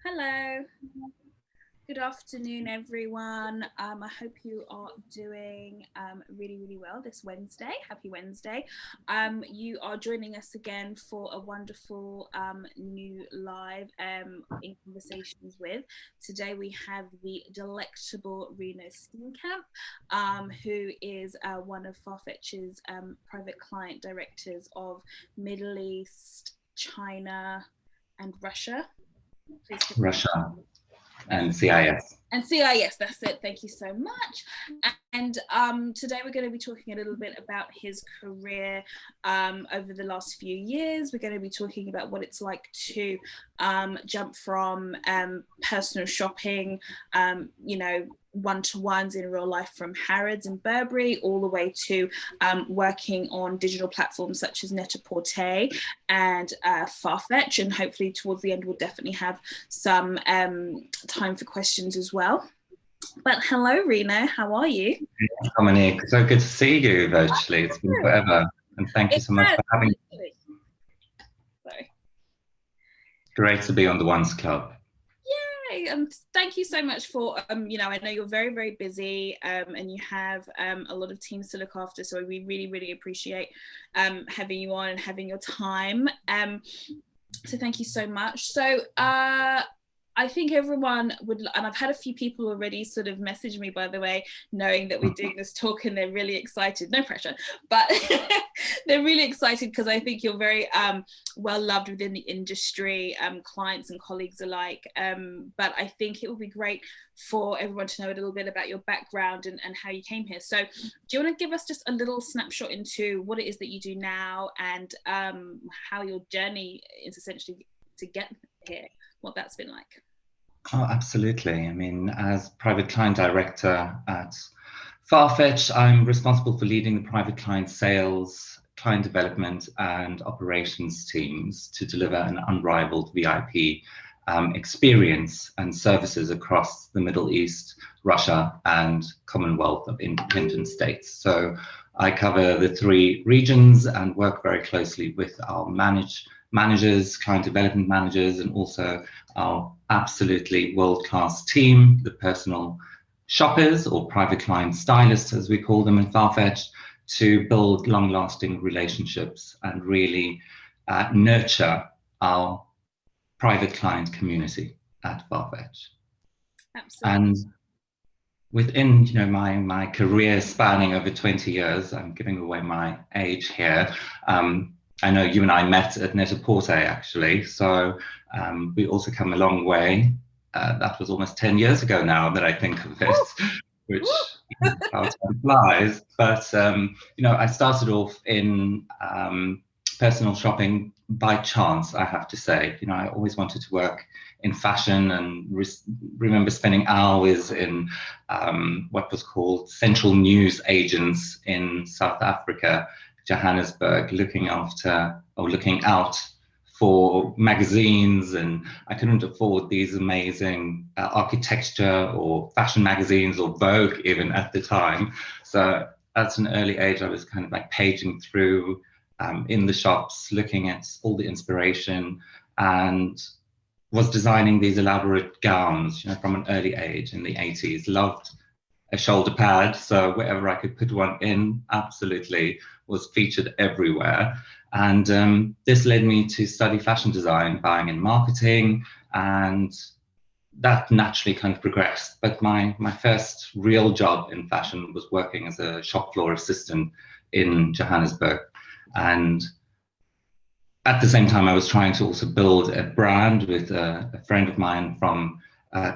Hello, good afternoon, everyone. I hope you are doing really well this Wednesday. Happy Wednesday. You are joining us again for a wonderful new live in conversations with. Today we have the delectable Reno Steenkamp, who is one of FARFETCH's private client directors of Middle East, China, and Russia. Please Russia and CIS. And CIS, that's it. Thank you so much. And today we're going to be talking a little bit about his career over the last few years. We're going to be talking about what it's like to jump from personal shopping, one-to-ones in real life from Harrods and Burberry, all the way to working on digital platforms such as Net-a-Porter and FARFETCH. And hopefully towards the end, we'll definitely have some time for questions as well. But hello, Reno, how are you? Dominique, so good to see you virtually. It's been forever. And thank you so much for having me. Sorry. Great to be on the ŌNCE Club. Yay! Thank you so much for, I know you're very busy and you have a lot of teams to look after. So we really appreciate having you on and having your time. So thank you so much. So I think everyone would, and I've had a few people already sort of message me, by the way, knowing that we're doing this talk, and they're really excited. No pressure, but they're really excited because I think you're very well loved within the industry, clients and colleagues alike. But I think it would be great for everyone to know a little bit about your background and how you came here. So do you want to give us just a little snapshot into what it is that you do now and how your journey is essentially to get here, what that's been like? Oh, absolutely. I mean, as private client director at FARFETCH, I'm responsible for leading the private client sales, client development, and operations teams to deliver an unrivaled VIP experience and services across the Middle East, Russia, and Commonwealth of Independent States. So I cover the three regions and work very closely with our managers, client development managers, and also our absolutely world-class team, the personal shoppers or private client stylists, as we call them in FARFETCH, to build long-lasting relationships and really nurture our private client community at FARFETCH. Absolutely. And within my career spanning over 20 years, I'm giving away my age here. I know you and I met at Net-a-Porter actually, so we also come a long way. That was almost 10 years ago now that I think of it, which how time flies. But I started off in personal shopping by chance, I have to say. I always wanted to work in fashion and remember spending hours in what was called central news agents in South Africa, Johannesburg, looking out for magazines, and I couldn't afford these amazing architecture or fashion magazines or Vogue even at the time. So at an early age, I was kind of like paging through in the shops, looking at all the inspiration, and was designing these elaborate gowns, from an early age in the 80s. Loved a shoulder pad, so wherever I could put one in, absolutely was featured everywhere. And this led me to study fashion design, buying and marketing, and that naturally kind of progressed. But my first real job in fashion was working as a shop floor assistant in Johannesburg. And at the same time, I was trying to also build a brand with a friend of mine from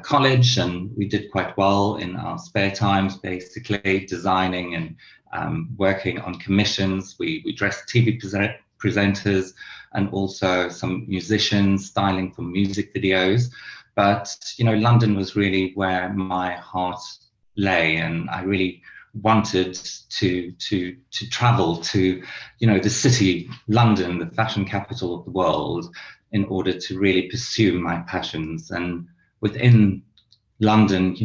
college, and we did quite well in our spare times, basically designing and working on commissions. We dressed TV presenters and also some musicians, styling for music videos. But London was really where my heart lay, and I really wanted to travel to the city, London, the fashion capital of the world, in order to really pursue my passions. And within London,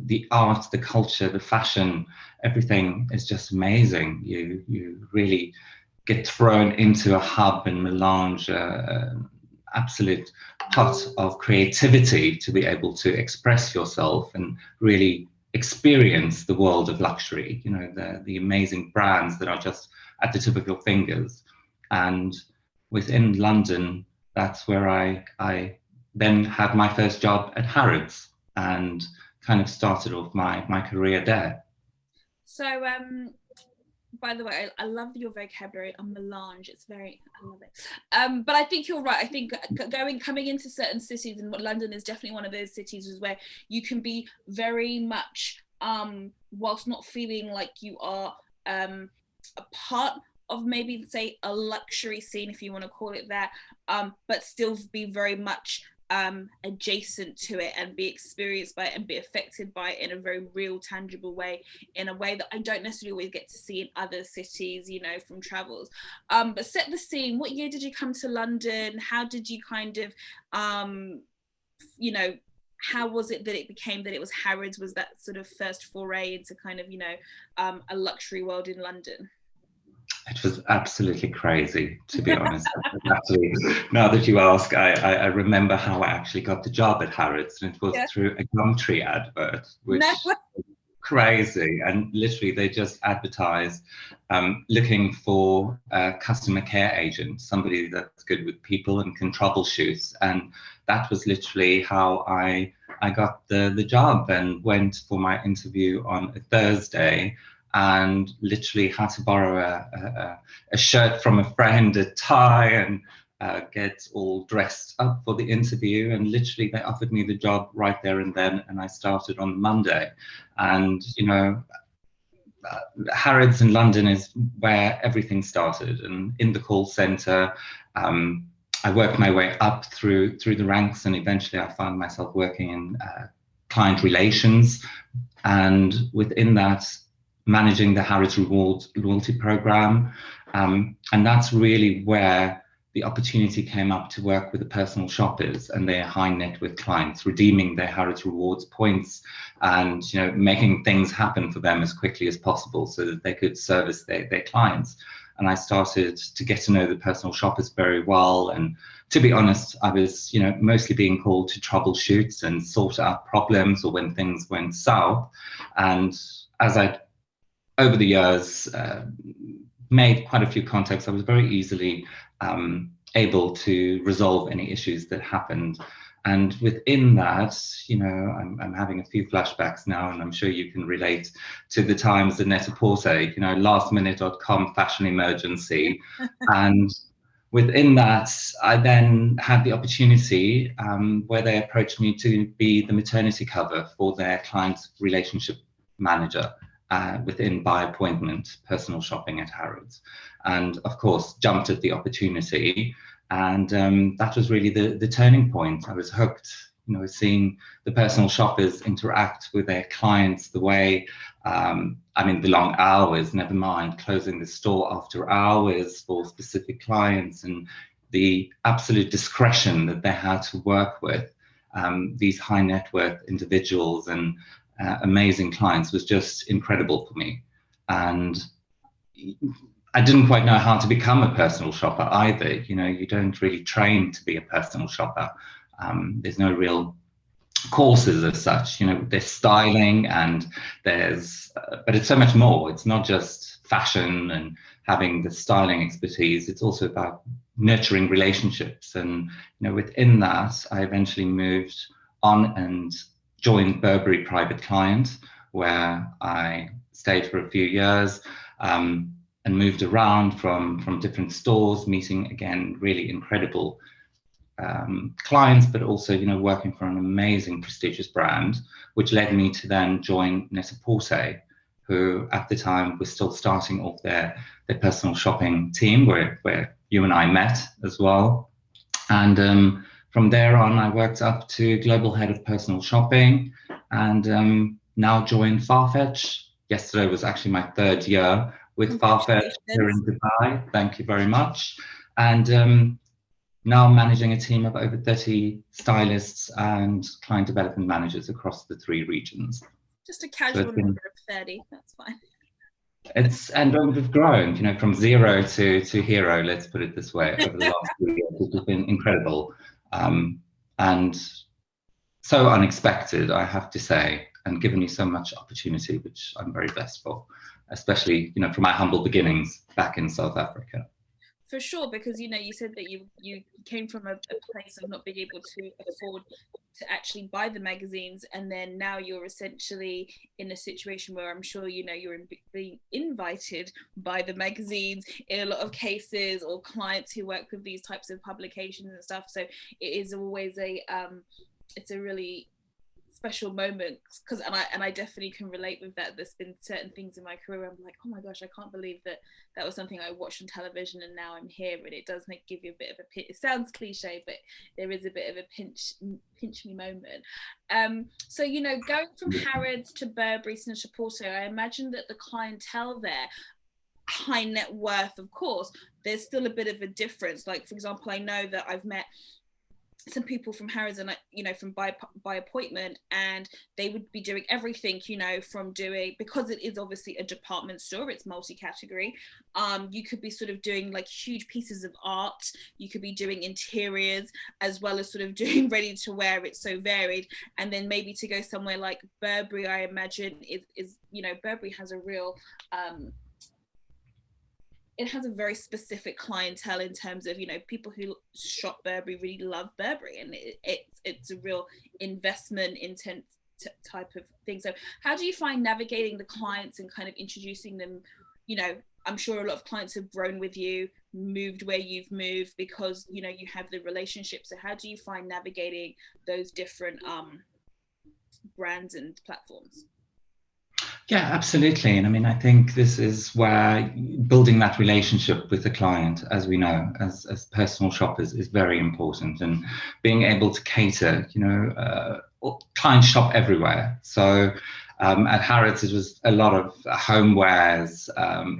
the art, the culture, the fashion, everything is just amazing. You really get thrown into a hub and melange, absolute pot of creativity to be able to express yourself and really experience the world of luxury, you know, the amazing brands that are just at the tip of your fingers. And within London, that's where I then had my first job at Harrods and kind of started off my career there. So, by the way, I love your vocabulary, a melange. It's very, I love it. But I think you're right. I think coming into certain cities, and London is definitely one of those cities where you can be very much, whilst not feeling like you are a part of maybe say a luxury scene, if you want to call it that, but still be very much adjacent to it and be experienced by it and be affected by it in a very real, tangible way, in a way that I don't necessarily always get to see in other cities, you know, from travels. But set the scene. What year did you come to London? How did you kind of, you know, how was it that it became that it was Harrods? Was that sort of first foray into kind of, you know, a luxury world in London? It was absolutely crazy, to be honest. Actually, now that you ask, I remember how I actually got the job at Harrods, and it was through a Gumtree advert, which was crazy. And literally, they just advertised looking for a customer care agent, somebody that's good with people and can troubleshoot. And that was literally how I got the job, and went for my interview on a Thursday, and literally had to borrow a shirt from a friend, a tie, and get all dressed up for the interview. And literally they offered me the job right there and then, and I started on Monday. And, you know, Harrods in London is where everything started, and in the call center, I worked my way up through the ranks, and eventually I found myself working in client relations, and within that, managing the Harrods Rewards loyalty program. And that's really where the opportunity came up to work with the personal shoppers and their high net worth clients, redeeming their Harrods Rewards points, and, you know, making things happen for them as quickly as possible so that they could service their clients. And I started to get to know the personal shoppers very well. And to be honest, I was, you know, mostly being called to troubleshoot and sort out problems or when things went south. And as I over the years, made quite a few contacts, I was very easily able to resolve any issues that happened. And within that, you know, I'm having a few flashbacks now, and I'm sure you can relate to the times at Net-a-Porter, you know, lastminute.com, fashion emergency. And within that, I then had the opportunity where they approached me to be the maternity cover for their client relationship manager. Within by appointment personal shopping at Harrods, and of course jumped at the opportunity, and that was really the turning point. I was hooked, you know, seeing the personal shoppers interact with their clients, the way I mean, the long hours, never mind closing the store after hours for specific clients, and the absolute discretion that they had to work with these high net worth individuals and amazing clients was just incredible for me. And I didn't quite know how to become a personal shopper either. You know, you don't really train to be a personal shopper. There's no real courses as such. You know, there's styling and there's, but it's so much more. It's not just fashion and having the styling expertise. It's also about nurturing relationships. And, you know, within that, I eventually moved on and joined Burberry Private Client, where I stayed for a few years and moved around from different stores, meeting again really incredible clients, but also, you know, working for an amazing prestigious brand, which led me to then join Net-a-Porter, who at the time was still starting off their personal shopping team, where you and I met as well. And from there on, I worked up to global head of personal shopping, and now joined FARFETCH. Yesterday was actually my third year with FARFETCH here in Dubai. Thank you very much. And now managing a team of over 30 stylists and client development managers across the 3 regions. Just a casual number of 30, that's fine. And we've grown, you know, from 0 to hero, let's put it this way, over the last few years, which has been incredible. and so unexpected, I have to say, and given me so much opportunity, which I'm very blessed for, especially, you know, from my humble beginnings back in South Africa. For sure, because you know, you said that you came from a place of not being able to afford to actually buy the magazines, and then now you're essentially in a situation where I'm sure you know you're being invited by the magazines in a lot of cases, or clients who work with these types of publications and stuff. So it is always a it's a really special moment, because and I definitely can relate with that. There's been certain things in my career I'm like, oh my gosh, I can't believe that that was something I watched on television and now I'm here. And it does give you a bit of a pinch. It sounds cliche, but there is a bit of a pinch me moment. So you know, going from Harrods to Burberry to Porto, I imagine that the clientele there, high net worth, of course, there's still a bit of a difference. Like, for example, I know that I've met some people from Harrods, and you know, from by appointment, and they would be doing everything, you know, from doing, because it is obviously a department store, it's multi-category. You could be sort of doing like huge pieces of art, you could be doing interiors, as well as sort of doing ready to wear. It's so varied. And then maybe to go somewhere like Burberry, I imagine is you know, Burberry has a real it has a very specific clientele in terms of, you know, people who shop Burberry really love Burberry, and it's a real investment intent type of thing. So how do you find navigating the clients and kind of introducing them? You know, I'm sure a lot of clients have grown with you, moved where you've moved, because you know, you have the relationship. So how do you find navigating those different brands and platforms? Yeah, absolutely. And I mean, I think this is where building that relationship with the client, as we know, as personal shoppers, is very important. And being able to cater, you know, clients shop everywhere. So at Harrods, it was a lot of homewares,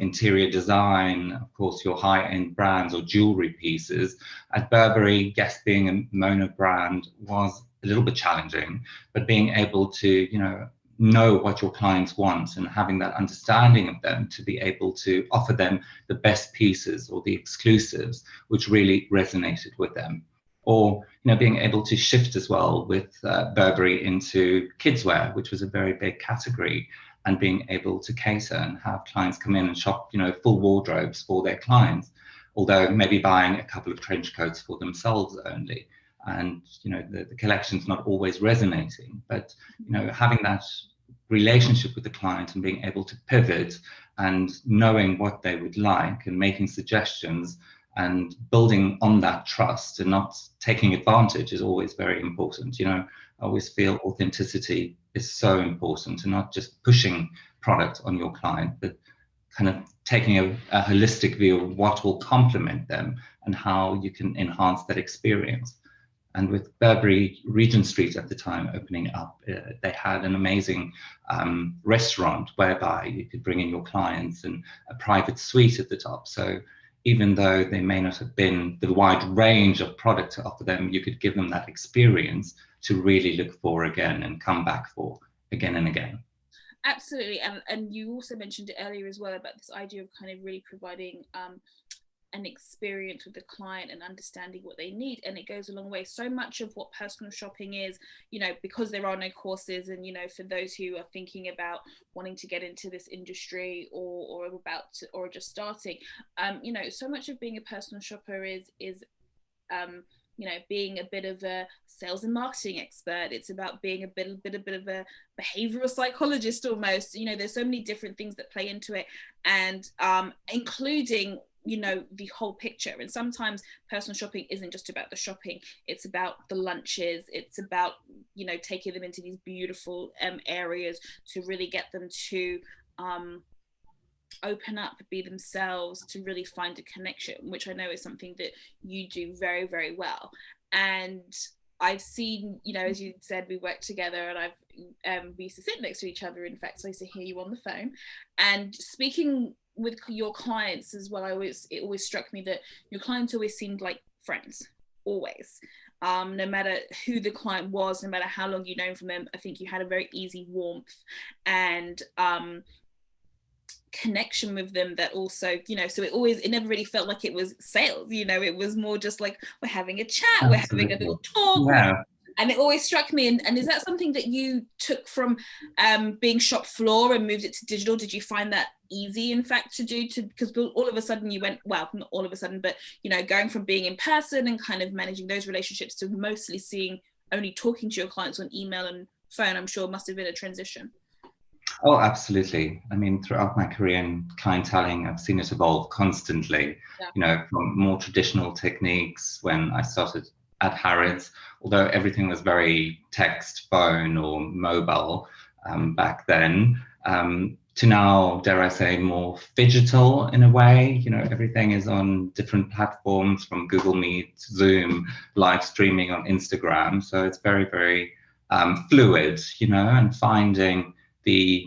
interior design, of course, your high-end brands or jewelry pieces. At Burberry, yes, being a mono brand was a little bit challenging, but being able to, you know what your clients want and having that understanding of them to be able to offer them the best pieces or the exclusives which really resonated with them. Or, you know, being able to shift as well with Burberry into kids wear, which was a very big category, and being able to cater and have clients come in and shop, you know, full wardrobes for their clients, although maybe buying a couple of trench coats for themselves only. And, you know, the collection's not always resonating, but, you know, having that relationship with the client and being able to pivot and knowing what they would like and making suggestions and building on that trust and not taking advantage is always very important. You know, I always feel authenticity is so important, and not just pushing product on your client, but kind of taking a holistic view of what will complement them and how you can enhance that experience. And with Burberry Regent Street at the time opening up, they had an amazing restaurant whereby you could bring in your clients and a private suite at the top. So even though they may not have been the wide range of product to offer them, you could give them that experience to really look for again and come back for again and again. Absolutely. And you also mentioned it earlier as well about this idea of kind of really providing an experience with the client and understanding what they need, and it goes a long way. So much of what personal shopping is, you know, because there are no courses, and you know, for those who are thinking about wanting to get into this industry or about to, or just starting, you know, so much of being a personal shopper is you know, being a bit of a sales and marketing expert. It's about being a bit of a behavioral psychologist almost. You know, there's so many different things that play into it, and including, you know, the whole picture. And sometimes personal shopping isn't just about the shopping, it's about the lunches, it's about, you know, taking them into these beautiful areas to really get them to open up, be themselves, to really find a connection, which I know is something that you do very, very well. And I've seen, you know, as you said, we work together, and we used to sit next to each other. In fact, so I used to hear you on the phone and speaking with your clients as well. It always struck me that your clients always seemed like friends, always. No matter who the client was, no matter how long you'd known from them, I think you had a very easy warmth and connection with them that also, you know, so it never really felt like it was sales, you know, it was more just like we're having a chat. Absolutely. We're having a little talk. Yeah. And it always struck me, and is that something that you took from being shop floor and moved it to digital? Did you find that easy, in fact, to do, because all of a sudden you went, well, not all of a sudden, but, you know, going from being in person and kind of managing those relationships to mostly only talking to your clients on email and phone, I'm sure must have been a transition. Oh, absolutely. I mean, throughout my career in clienteling, I've seen it evolve constantly, Yeah. you know, from more traditional techniques when I started at Harrods, although everything was very text, phone or mobile back then, to now, dare I say, more digital in a way. You know, everything is on different platforms, from Google Meet, Zoom, live streaming on Instagram. So it's very, very fluid, you know, and finding the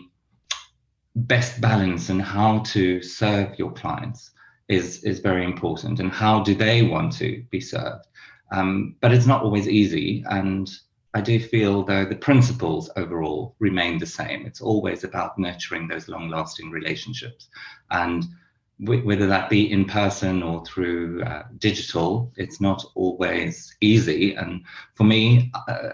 best balance and how to serve your clients is very important, and how do they want to be served. But it's not always easy, and I do feel though the principles overall remain the same. It's always about nurturing those long-lasting relationships, and whether that be in person or through digital, it's not always easy. And for me,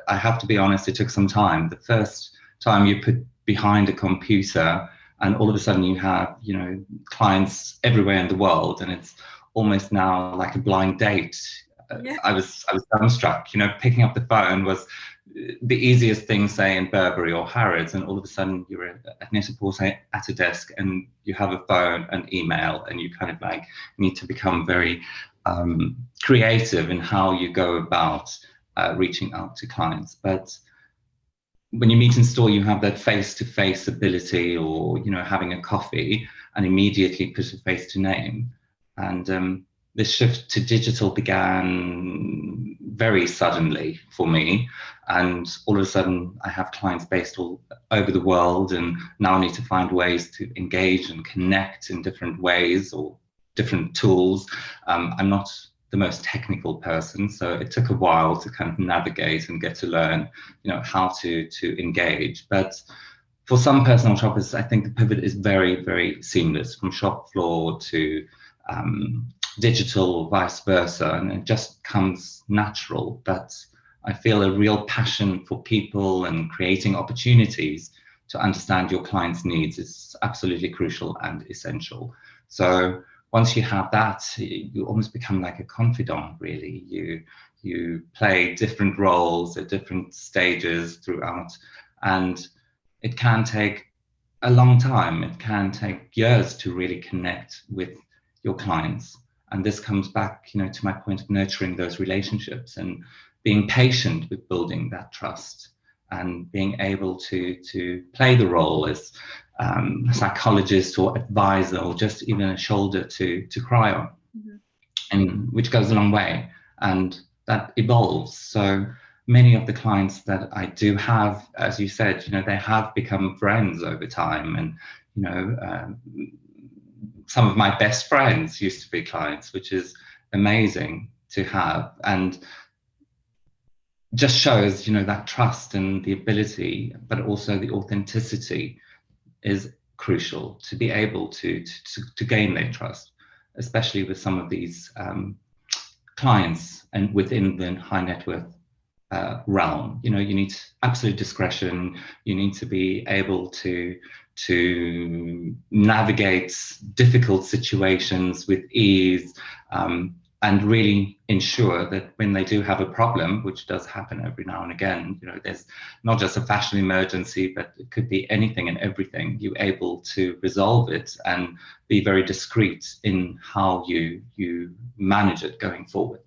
I have to be honest, it took some time. The first time you put behind a computer and all of a sudden you have, you know, clients everywhere in the world, and it's almost now like a blind date. Yeah. I was dumbstruck. You know, picking up the phone was the easiest thing, say in Burberry or Harrods, and all of a sudden you're at Net-a-Porter at a desk and you have a phone and email, and you kind of like need to become very creative in how you go about reaching out to clients. But when you meet in store, you have that face-to-face ability, or, you know, having a coffee and immediately put a face to name. And this shift to digital began very suddenly for me. And all of a sudden I have clients based all over the world, and now I need to find ways to engage and connect in different ways or different tools. I'm not the most technical person, so it took a while to kind of navigate and get to learn, you know, how to engage. But for some personal shoppers, I think the pivot is very, very seamless, from shop floor to digital or vice versa, and it just comes natural. But I feel a real passion for people and creating opportunities to understand your clients' needs is absolutely crucial and essential. So once you have that, you almost become like a confidant, really. You play different roles at different stages throughout, and it can take a long time. It can take years to really connect with your clients. And this comes back, you know, to my point of nurturing those relationships and being patient with building that trust, and being able to play the role as psychologist or advisor, or just even a shoulder to cry on, and which goes a long way, and that evolves. So many of the clients that I do have, as you said, you know, they have become friends over time, and, you know, some of my best friends used to be clients, which is amazing to have, and just shows, you know, that trust and the ability, but also the authenticity is crucial to be able to gain their trust, especially with some of these clients and within the high net worth realm. You know, you need absolute discretion. You need to be able to navigate difficult situations with ease, and really ensure that when they do have a problem, which does happen every now and again, you know, there's not just a fashion emergency, but it could be anything and everything, you're able to resolve it and be very discreet in how you manage it going forward.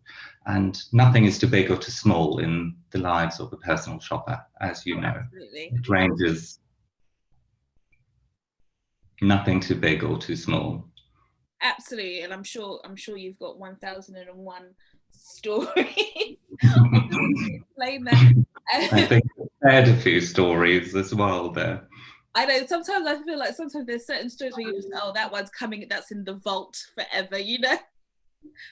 And nothing is too big or too small in the lives of a personal shopper, as you know. Absolutely. It ranges, nothing too big or too small. Absolutely, and I'm sure you've got 1001 stories. Explain that. I think I had a few stories as well there. I know, sometimes I feel like sometimes there's certain stories where you just, oh, that one's coming, that's in the vault forever, you know.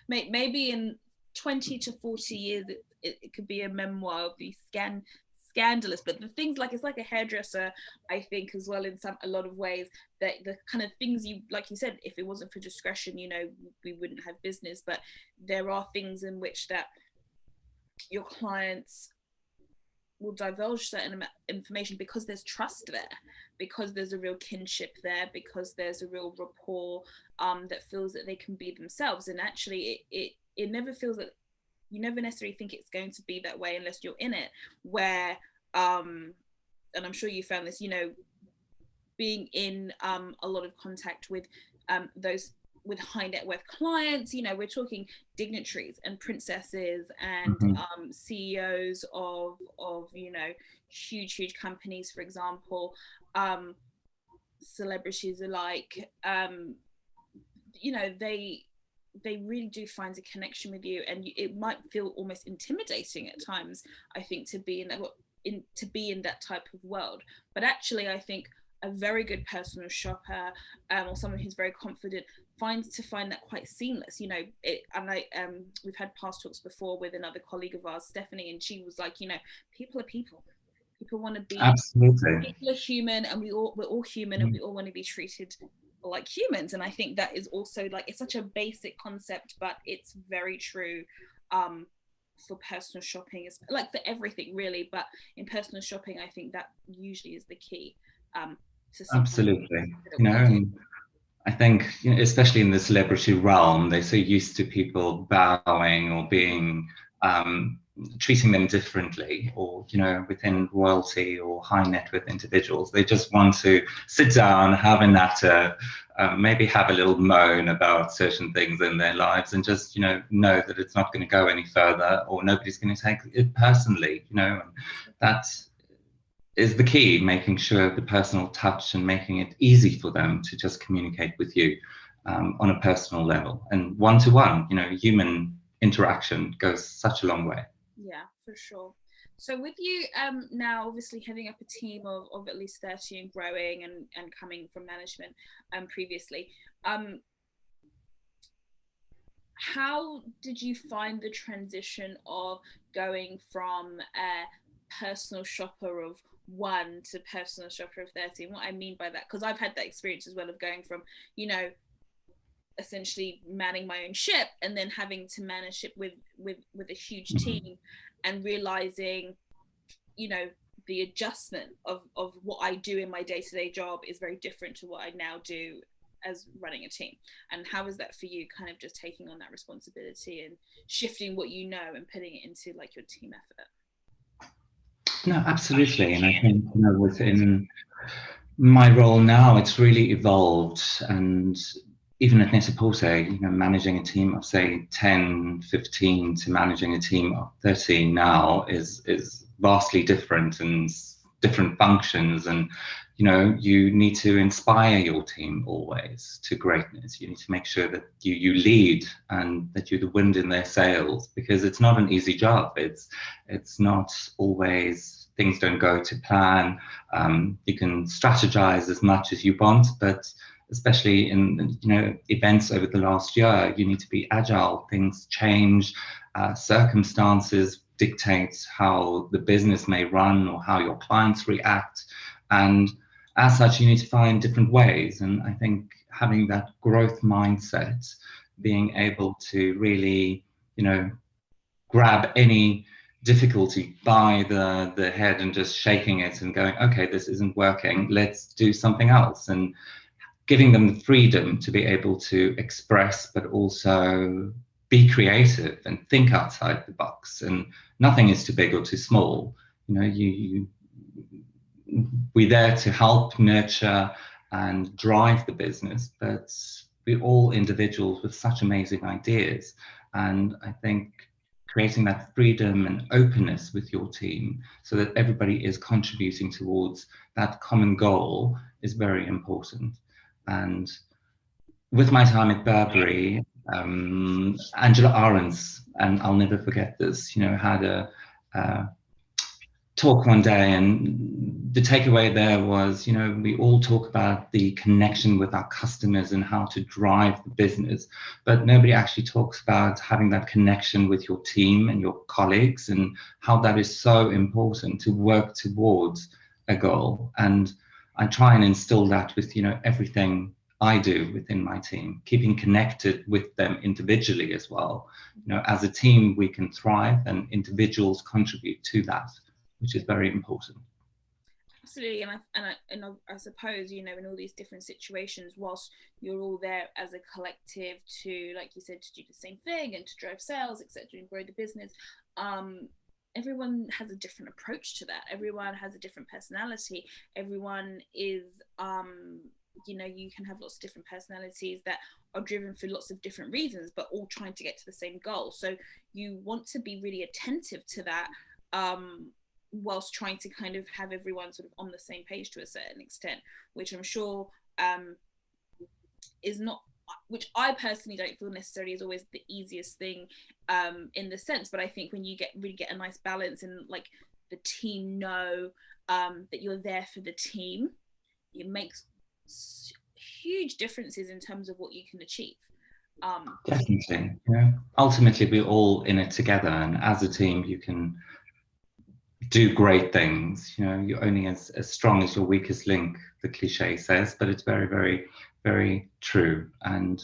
Maybe in 20 to 40 years it could be a memoir, of be scandalous. But the things, like, it's like a hairdresser, I think, as well, in a lot of ways, that the kind of things you, like you said, if it wasn't for discretion, you know, we wouldn't have business. But there are things in which that your clients will divulge certain information because there's trust there, because there's a real kinship there, because there's a real rapport that feels that they can be themselves. And actually it never feels that, you never necessarily think it's going to be that way unless you're in it, where and I'm sure you found this, you know, being in a lot of contact with those with high net worth clients, you know, we're talking dignitaries and princesses and CEOs of, you know, huge companies, for example, celebrities alike, you know, they really do find a connection with you, and it might feel almost intimidating at times, I think, to be in that type of world. But actually, I think a very good personal shopper, or someone who's very confident, find that quite seamless, you know. We've had past talks before with another colleague of ours, Stephanie, and she was like, you know, people are people. People want to be, absolutely, people are human, and we're all human, and we all want to be treated like humans. And I think that is also, like, it's such a basic concept, but it's very true for personal shopping, is like for everything really, but in personal shopping I think that usually is the key. Absolutely, you know, and I think, you know, especially in the celebrity realm, they're so used to people bowing or being treating them differently, or, you know, within royalty or high net worth individuals, they just want to sit down, have a natter, maybe have a little moan about certain things in their lives, and just, you know that it's not going to go any further, or nobody's going to take it personally, you know. And that's is the key, making sure the personal touch and making it easy for them to just communicate with you on a personal level, and one-to-one, you know, human interaction goes such a long way. Yeah, for sure. So with you now obviously heading up a team of at least 30 and growing, and coming from management previously, how did you find the transition of going from a personal shopper of 1 to personal shopper of 30? And what I mean by that, because I've had that experience as well, of going from, you know, essentially manning my own ship, and then having to manage it with a huge team, and realizing, you know, the adjustment of what I do in my day-to-day job is very different to what I now do as running a team. And how is that for you, kind of just taking on that responsibility and shifting what you know and putting it into like your team effort? No, absolutely. And I think, you know, within my role now, it's really evolved. And even at Net-a-Porter, you know, managing a team of, say, 10, 15 to managing a team of 13 now is vastly different, and different functions. And, you know, you need to inspire your team always to greatness. You need to make sure that you lead, and that you're the wind in their sails, because it's not an easy job. It's not always, things don't go to plan. You can strategize as much as you want, but especially in, you know, events over the last year, you need to be agile. Things change, circumstances dictate how the business may run, or how your clients react, and as such you need to find different ways. And I think having that growth mindset, being able to really, you know, grab any difficulty by the head and just shaking it and going, okay, this isn't working, let's do something else, and giving them the freedom to be able to express, but also be creative and think outside the box. And nothing is too big or too small. You know, we're there to help nurture and drive the business, but we're all individuals with such amazing ideas. And I think creating that freedom and openness with your team, so that everybody is contributing towards that common goal, is very important. And with my time at Burberry, Angela Ahrendts, and I'll never forget this, you know, had a talk one day, and the takeaway there was, you know, we all talk about the connection with our customers and how to drive the business, but nobody actually talks about having that connection with your team and your colleagues, and how that is so important to work towards a goal. And I try and instill that with, you know, everything I do within my team, keeping connected with them individually as well. You know, as a team, we can thrive, and individuals contribute to that. which is very important. Absolutely, and I suppose, you know, in all these different situations, whilst you're all there as a collective to, like you said, to do the same thing and to drive sales, etc., and grow the business, everyone has a different approach to that. Everyone has a different personality. Everyone is, you know, you can have lots of different personalities that are driven for lots of different reasons, but all trying to get to the same goal. So you want to be really attentive to that. Whilst trying to kind of have everyone sort of on the same page to a certain extent, which I'm sure is not, which I personally don't feel necessarily is always the easiest thing in the sense, but I think when you really get a nice balance and like the team know that you're there for the team, it makes huge differences in terms of what you can achieve. Definitely, yeah. Ultimately, we're all in it together, and as a team, you can do great things. You know, you're only as strong as your weakest link, the cliche says, but it's very, very, very true. And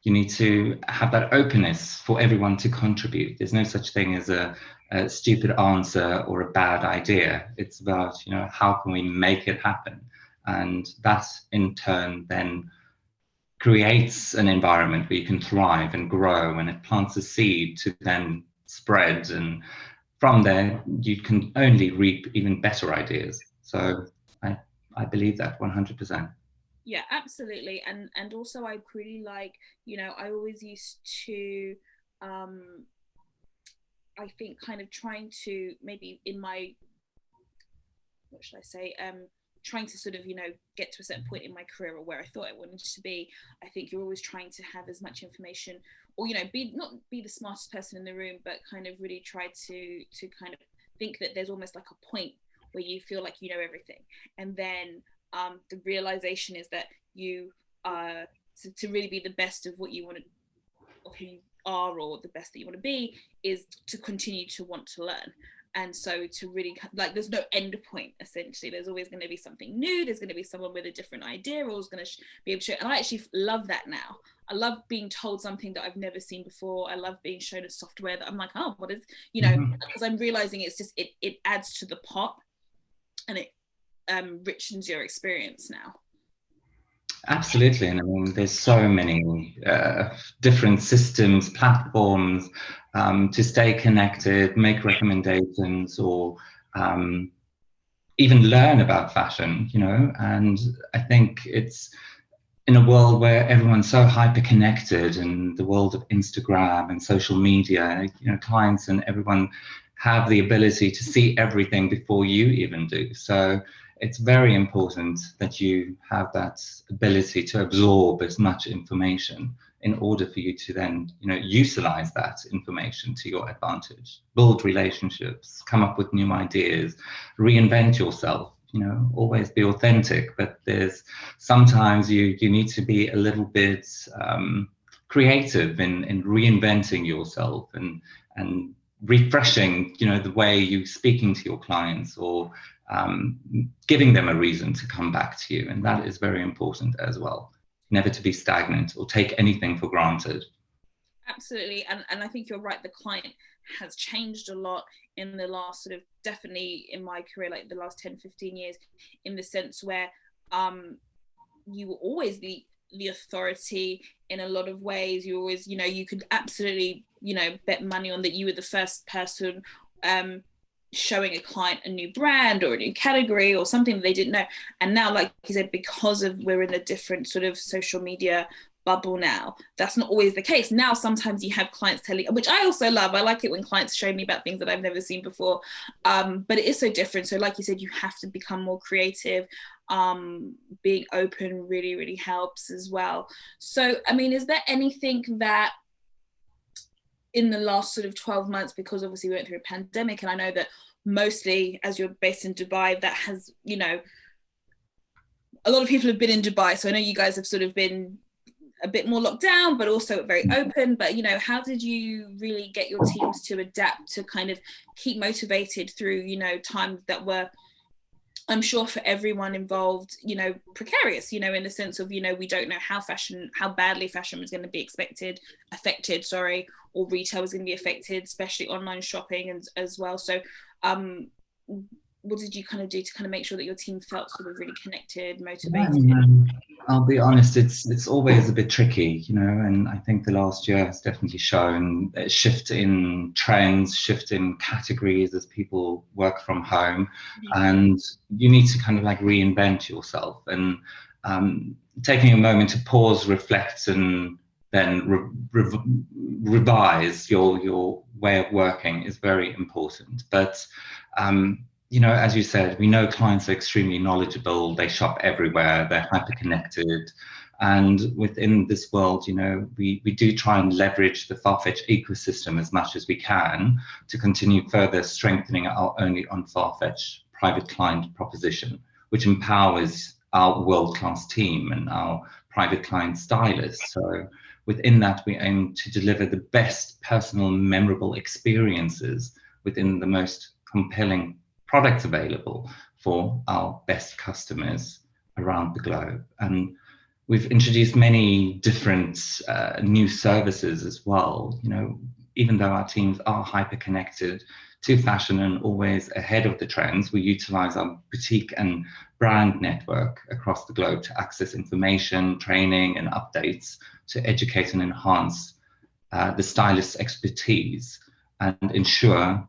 you need to have that openness for everyone to contribute. There's no such thing as a stupid answer or a bad idea. It's about, you know, how can we make it happen? And that in turn then creates an environment where you can thrive and grow, and it plants a seed to then spread, and from there you can only reap even better ideas. So I believe that 100%. Yeah, absolutely. And also I really like, you know, I always used to I think kind of trying to maybe in my, what should I say, trying to sort of, you know, get to a certain point in my career or where I thought I wanted to be. I think you're always trying to have as much information, or, you know, not be the smartest person in the room, but kind of really try to kind of think that there's almost like a point where you feel like you know everything, and then the realization is that you to really be the best of what you want to, of who you are, or the best that you want to be, is to continue to want to learn. And so to really, like, there's no end point, essentially. There's always going to be something new. There's going to be someone with a different idea, or is going to be able to show. And I actually love that now. I love being told something that I've never seen before. I love being shown a software that I'm like, oh, what is, you know, because I'm realizing it's just, it adds to the pot, and it richens your experience now. Absolutely, and I mean, there's so many different systems, platforms to stay connected, make recommendations, or even learn about fashion, you know. And I think it's in a world where everyone's so hyper connected, and the world of Instagram and social media, you know, clients and everyone have the ability to see everything before you even do. So it's very important that you have that ability to absorb as much information in order for you to then, you know, utilize that information to your advantage, build relationships, come up with new ideas, reinvent yourself, you know, always be authentic. But there's sometimes you need to be a little bit creative in reinventing yourself and refreshing, you know, the way you're speaking to your clients, or giving them a reason to come back to you. And that is very important as well. Never to be stagnant or take anything for granted. Absolutely. And I think you're right. The client has changed a lot in the last sort of, definitely in my career, like the last 10, 15 years, in the sense where you were always the authority in a lot of ways. You always, you know, you could absolutely, you know, bet money on that you were the first person showing a client a new brand or a new category or something that they didn't know. And now, like you said, because of we're in a different sort of social media bubble now, that's not always the case. Now sometimes you have clients telling, which I also love, I like it when clients show me about things that I've never seen before, but it is so different. So like you said, you have to become more creative. Being open really, really helps as well. So I mean, is there anything that in the last sort of 12 months, because obviously we went through a pandemic, and I know that mostly as you're based in Dubai, that has, you know, a lot of people have been in Dubai, so I know you guys have sort of been a bit more locked down, but also very open. But, you know, how did you really get your teams to adapt, to kind of keep motivated through, you know, times that were, I'm sure for everyone involved, you know, precarious, you know, in the sense of, you know, we don't know how badly fashion was going to be affected, or retail was going to be affected, especially online shopping and as well. So what did you kind of do to kind of make sure that your team felt sort of really connected, Yeah, motivated? I'll be honest, it's always a bit tricky, and I think the last year has definitely shown a shift in trends, shift in categories as people work from home, and you need to kind of like reinvent yourself, and taking a moment to pause, reflect, and then revise your way of working is very important. But as you said, we know clients are extremely knowledgeable. They shop everywhere. They're hyper connected. And within this world, we do try and leverage the FARFETCH ecosystem as much as we can to continue further strengthening our only on FARFETCH private client proposition, which empowers our world-class team and our private client stylists. So within that, we aim to deliver the best personal, memorable experiences within the most compelling products available for our best customers around the globe. And we've introduced many different new services as well. Even though our teams are hyper connected to fashion and always ahead of the trends, we utilize our boutique and brand network across the globe to access information, training, and updates to educate and enhance the stylist's expertise and ensure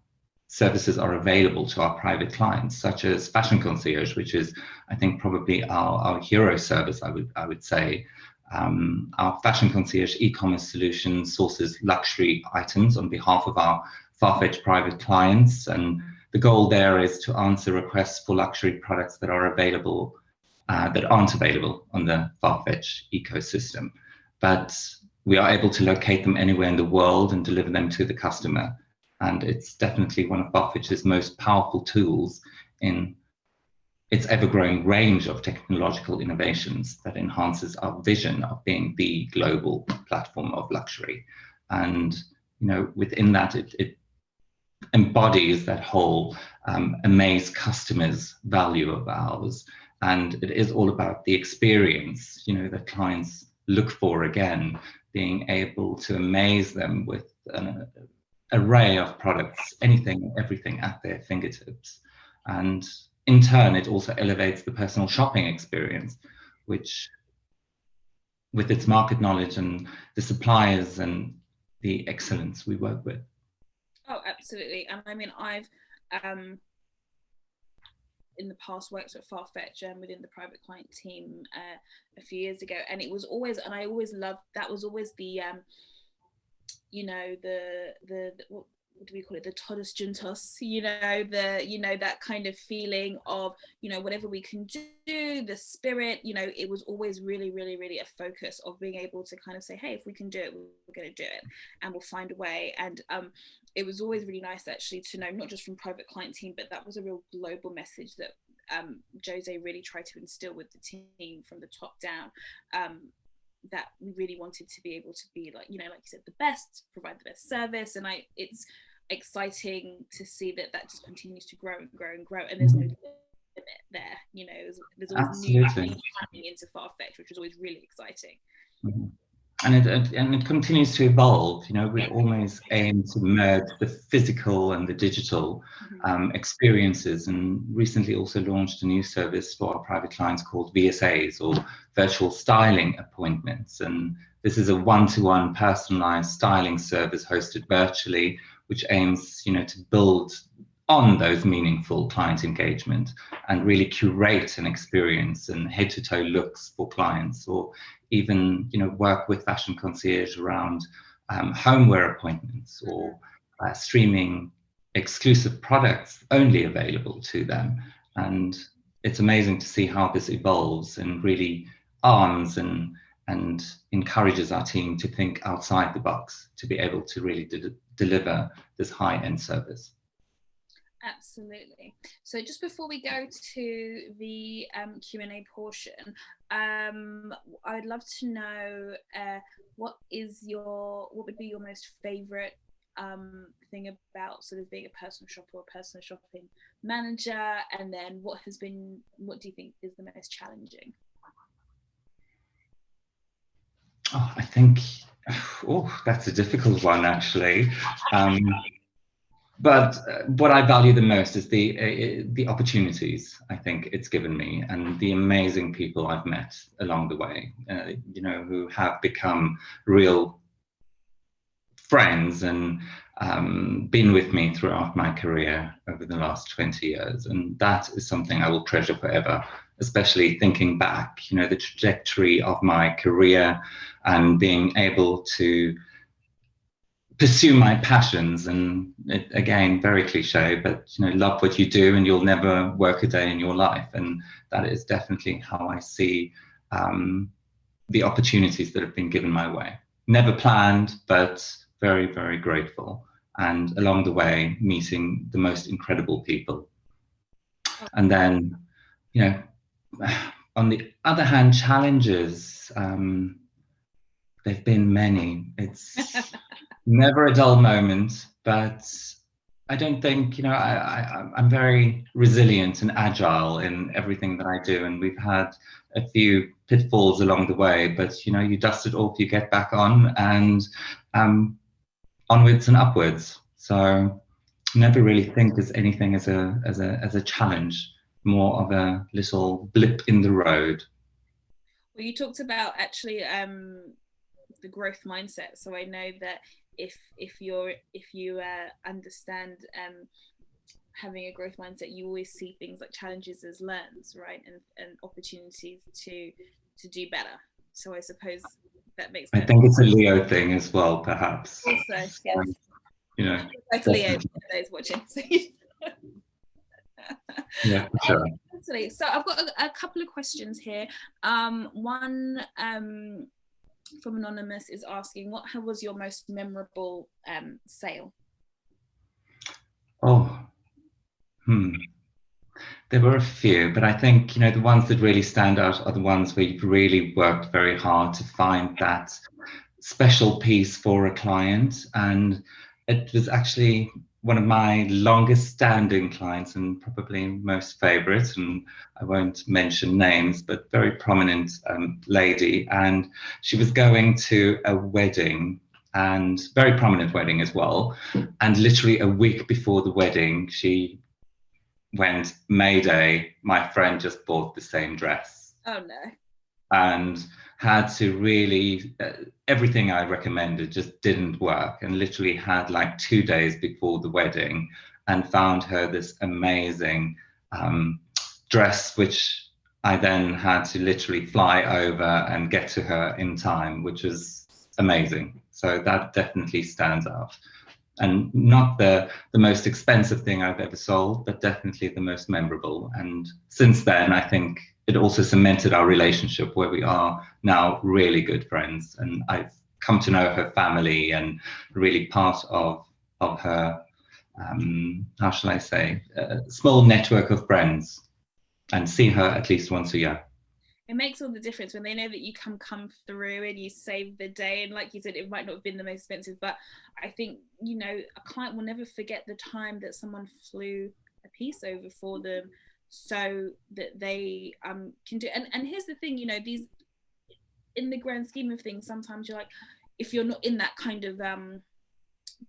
services are available to our private clients, such as Fashion Concierge, which is, I think, probably our hero service, I would say. Our Fashion Concierge e-commerce solution sources luxury items on behalf of our FARFETCH private clients, and the goal there is to answer requests for luxury products that are available, that aren't available on the FARFETCH ecosystem. But we are able to locate them anywhere in the world and deliver them to the customer. And it's definitely one of FARFETCH's most powerful tools in its ever-growing range of technological innovations that enhances our vision of being the global platform of luxury. And within that, it embodies that whole amaze customers value of ours. And it is all about the experience, that clients look for again, being able to amaze them with an array of products, anything and everything at their fingertips. And in turn, it also elevates the personal shopping experience, which with its market knowledge and the suppliers and the excellence we work with. Oh, absolutely. And I mean, I've in the past worked at FARFETCH within the private client team a few years ago, and it was always, and I always loved, that was always the what do we call it, the todos juntos, that kind of feeling of, whatever we can do, the spirit, it was always really, really, really a focus of being able to kind of say, hey, if we can do it, we're going to do it, and we'll find a way. And it was always really nice actually to know, not just from private client team, but that was a real global message that Jose really tried to instill with the team from the top down, that we really wanted to be able to be like you said, the best, provide the best service. And it's exciting to see that just continues to grow and grow and grow, and there's no limit there. There's always Absolutely. new things coming into FARFETCH, which is always really exciting. Mm-hmm. And it continues to evolve. We always aim to merge the physical and the digital experiences, and recently also launched a new service for our private clients called VSAs, or virtual styling appointments. And this is a one-to-one personalized styling service hosted virtually, which aims, to build on those meaningful client engagement and really curate an experience and head-to-toe looks for clients, or even work with Fashion Concierge around homeware appointments, or streaming exclusive products only available to them. And it's amazing to see how this evolves and really arms and encourages our team to think outside the box to be able to really deliver this high-end service. Absolutely. So just before we go to the Q&A portion, I'd love to know what would be your most favorite thing about sort of being a personal shopper or personal shopping manager, and then what do you think is the most challenging? I think, that's a difficult one actually. But what I value the most is the opportunities I think it's given me, and the amazing people I've met along the way, you know, who have become real friends and been with me throughout my career over the last 20 years. And that is something I will treasure forever, especially thinking back, you know, the trajectory of my career and being able to pursue my passions. And it, again, very cliche, but you know, love what you do and you'll never work a day in your life. And that is definitely how I see the opportunities that have been given my way. Never planned, but very, very grateful. And along the way, meeting the most incredible people. And then, you know, on the other hand, challenges, there've been many. It's never a dull moment, but I don't think, you know, I'm very resilient and agile in everything that I do. And we've had a few pitfalls along the way, but, you know, you dust it off, you get back on, and onwards and upwards. So never really think there's anything as a challenge, more of a little blip in the road. Well, you talked about actually the growth mindset. So I know that if you understand having a growth mindset, you always see things like challenges as learns, right, and opportunities to do better. So I suppose that makes. I think it's a Leo thing as well, perhaps. Also, yes. You know, like Leo those watching. So yeah, for sure. Absolutely. So I've got a couple of questions here. One from Anonymous is asking, what was your most memorable sale? Oh, there were a few, but I think, you know, the ones that really stand out are the ones where you've really worked very hard to find that special piece for a client. And it was actually one of my longest standing clients and probably most favorite, and I won't mention names, but very prominent lady. And she was going to a wedding, and very prominent wedding as well. And literally a week before the wedding, she went, Mayday, my friend just bought the same dress. Oh no. And had to really, everything I recommended just didn't work, and literally had like 2 days before the wedding and found her this amazing dress, which I then had to literally fly over and get to her in time, which was amazing. So that definitely stands out. And not the most expensive thing I've ever sold, but definitely the most memorable. And since then, I think it also cemented our relationship, where we are now really good friends. And I've come to know her family and really part of her, how shall I say, small network of friends, and see her at least once a year. It makes all the difference when they know that you come through and you save the day. And like you said, it might not have been the most expensive, but I think, you know, a client will never forget the time that someone flew a piece over for them so that they can do. And here's the thing, you know, these, in the grand scheme of things, sometimes you're like, if you're not in that kind of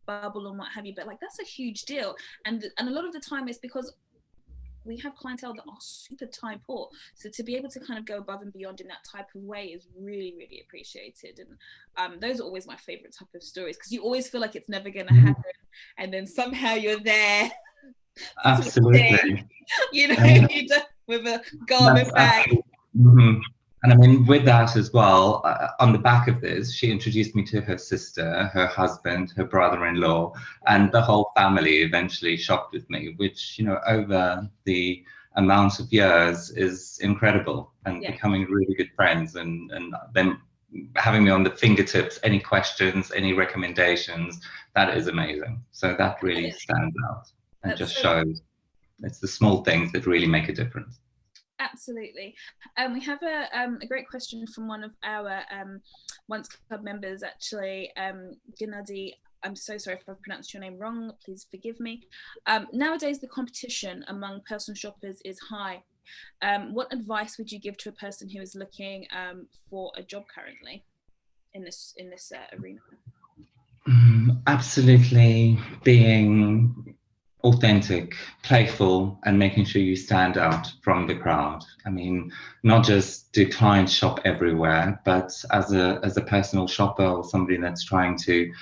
bubble and what have you, but like that's a huge deal. And a lot of the time it's because we have clientele that are super time poor, so to be able to kind of go above and beyond in that type of way is really, really appreciated. And those are always my favorite type of stories, because you always feel like it's never going to happen, and then somehow you're there. Absolutely. You know, with a garment bag. And I mean, with that as well, on the back of this, she introduced me to her sister, her husband, her brother-in-law, and the whole family eventually shopped with me, which, you know, over the amount of years is incredible, and becoming really good friends, and them having me on the fingertips, any questions, any recommendations, that is amazing. So that really stands out and just shows it's the small things that really make a difference. Absolutely. We have a great question from one of our ŌNCE Club members, actually, Gennady. I'm so sorry if I've pronounced your name wrong, please forgive me. Nowadays, the competition among personal shoppers is high. What advice would you give to a person who is looking for a job currently in this arena? Absolutely being authentic, playful, and making sure you stand out from the crowd. I mean, not just do clients shop everywhere, but as a personal shopper or somebody that's trying to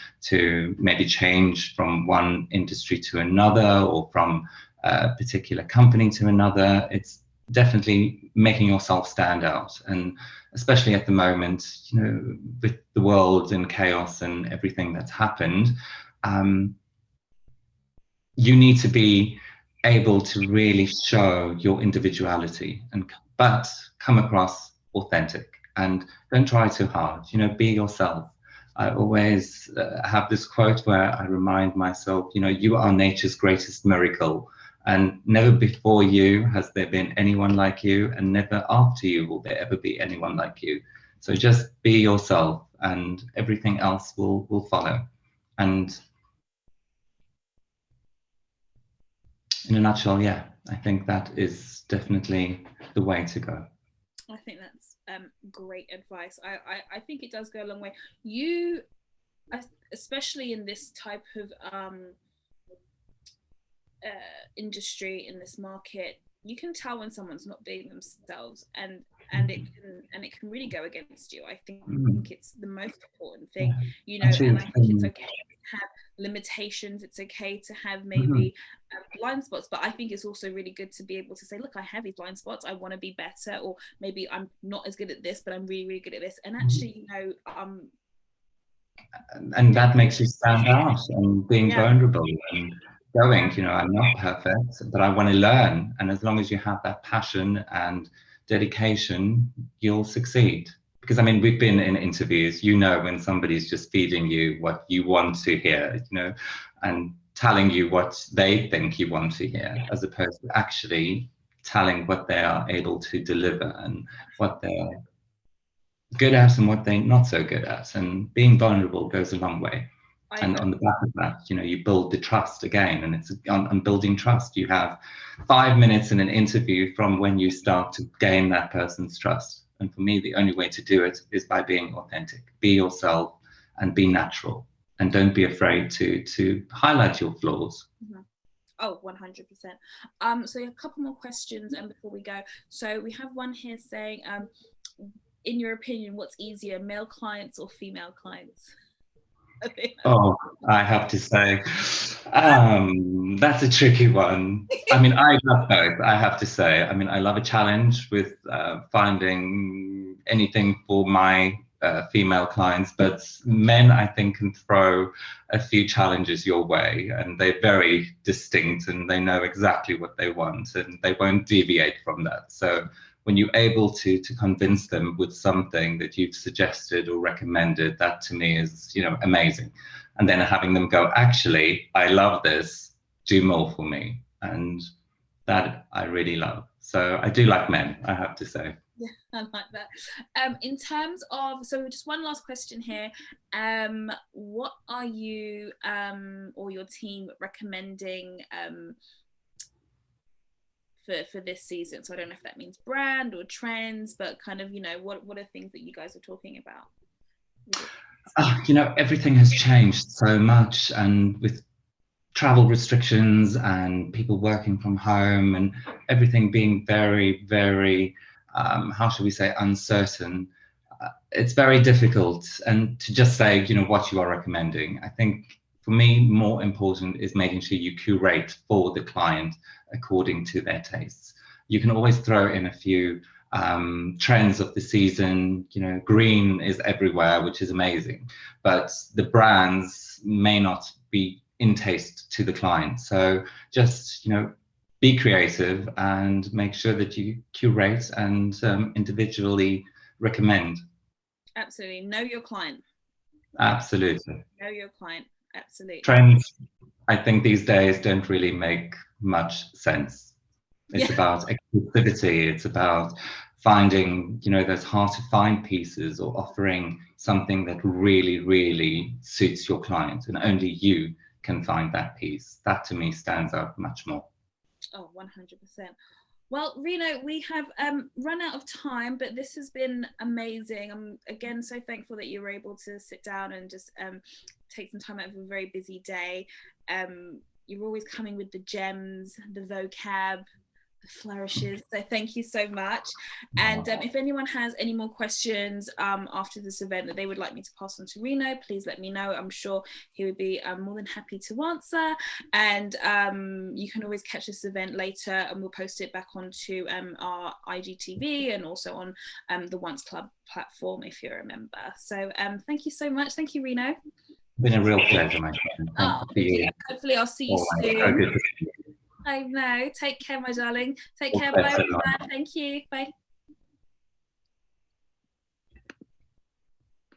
maybe change from one industry to another, or from a particular company to another, it's definitely making yourself stand out. And especially at the moment, you know, with the world in chaos and everything that's happened, you need to be able to really show your individuality, but come across authentic, and don't try too hard. You know, be yourself. I always have this quote where I remind myself, you know, you are nature's greatest miracle, and never before you has there been anyone like you, and never after you will there ever be anyone like you. So just be yourself, and everything else will follow. And in a nutshell, yeah, I think that is definitely the way to go. I think that's great advice. I think it does go a long way. You, especially in this type of industry, in this market, you can tell when someone's not being themselves, and it can really go against you. I think it's the most important thing, you know. And I think it's okay to have limitations. It's okay to have maybe blind spots, but I think it's also really good to be able to say, look, I have these blind spots, I want to be better, or maybe I'm not as good at this, but I'm really, really good at this. And actually, you know, and that makes you stand out, and being vulnerable and going, you know, I'm not perfect, but I want to learn. And as long as you have that passion and dedication, you'll succeed. Because I mean, we've been in interviews, you know, when somebody's just feeding you what you want to hear, you know, and telling you what they think you want to hear, as opposed to actually telling what they are able to deliver, and what they're good at and what they're not so good at. And being vulnerable goes a long way. And on the back of that, you know, you build the trust again, and it's on building trust. You have 5 minutes in an interview from when you start to gain that person's trust. And for me, the only way to do it is by being authentic. Be yourself and be natural, and don't be afraid to highlight your flaws. Oh, 100%. So a couple more questions and before we go. So we have one here saying, in your opinion, what's easier, male clients or female clients? Oh, I have to say, that's a tricky one. I mean, I love both, I have to say. I mean, I love a challenge with finding anything for my female clients, but men, I think, can throw a few challenges your way, and they're very distinct, and they know exactly what they want, and they won't deviate from that. So when you're able to convince them with something that you've suggested or recommended, that to me is, you know, amazing. And then having them go, actually, I love this, do more for me. And that I really love. So I do like men, I have to say. Yeah, I like that. In terms of, so just one last question here. What are you or your team recommending for this season? So I don't know if that means brand or trends, but kind of, you know, what are things that you guys are talking about? You know, everything has changed so much, and with travel restrictions and people working from home and everything being very, very, how should we say, uncertain, it's very difficult. And to just say, you know, what you are recommending, I think for me, more important is making sure you curate for the client according to their tastes. You can always throw in a few trends of the season. You know, green is everywhere, which is amazing, but the brands may not be in taste to the client. So just, you know, be creative and make sure that you curate and individually recommend. Absolutely. Know your client. Absolutely. Know your client. Absolutely. Trends, I think these days don't really make much sense. It's about exclusivity. It's about finding, you know, those hard to find pieces, or offering something that really, really suits your client, and only you can find that piece. That to me stands out much more. Oh, 100%. Well, Reno, we have run out of time, but this has been amazing. I'm again so thankful that you were able to sit down and just take some time out of a very busy day. you're always coming with the gems, the vocab, the flourishes. So thank you so much. And if anyone has any more questions after this event that they would like me to pass on to Reno, please let me know. I'm sure he would be more than happy to answer. And you can always catch this event later, and we'll post it back onto our IGTV and also on the ŌNCE Club platform if you're a member. So thank you so much. Thank you, Reno. It's been a real pleasure, my friend. Thank you. Hopefully I'll see you soon. So good to see you. I know. Take care, my darling. Take care. All Bye, best, everyone. Thank you. Bye.